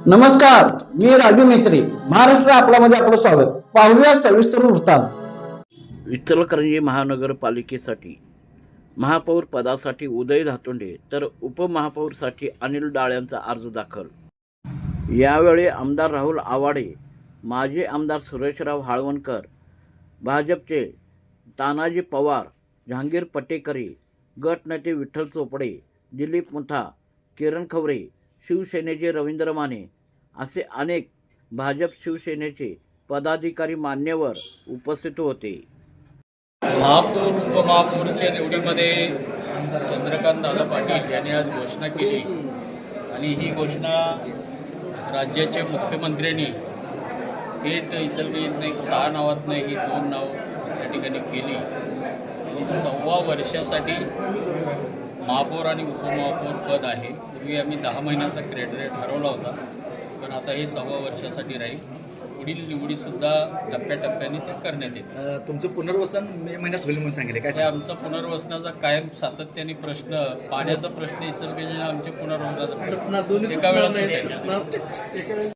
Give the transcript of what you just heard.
नमस्कार, मी राजू मेत्री. महाराष्ट्र आपल्यामध्ये आपलं स्वागत. पाहूया सविस्तर वृत्तांत. इचलकरंजी महानगरपालिकेसाठी महापौर पदासाठी उदय धातोंडे तर उपमहापौरसाठी अनिल डाळ्यांचा अर्ज दाखल. यावेळी आमदार राहुल आवाडे, माजी आमदार सुरेशराव हाळवणकर, भाजपचे तानाजी पवार, जहांगीर पटेकरी, गट नेते विठ्ठल चोपडे, दिलीप मुथा, किरण खवरे, शिवसेनेचे रवींद्र माने असे अनेक भाजप शिवसेनेचे पदाधिकारी मान्यवर उपस्थित होते. महापौर उपमहापौरच्या निवडीमध्ये चंद्रकांत दादा पाटील यांनी आज घोषणा केली आणि ही घोषणा राज्याचे मुख्यमंत्र्यांनी थेट इचलकरंजीतनं एक 6 नावातनं ही 2 नाव त्या ठिकाणी केली आणि 1.25 वर्षासाठी महापौर आणि उपमहापौर पद आहे. पूर्वी आम्ही 10 महिन्याचा क्रायटेरिया ठरवला होता, पण आता हे 1.25 वर्षासाठी राहील. पुढील निवडीसुद्धा टप्प्याटप्प्याने ते करण्यात येते. तुमचं पुनर्वसन मे महिन्यात होईल म्हणून सांगितले काय? हे आमचा पुनर्वसनाचा कायम सातत्याने प्रश्न, पाण्याचा प्रश्न इचलकरंजीला आमचे पुनर्वसनाचा एका वेळेस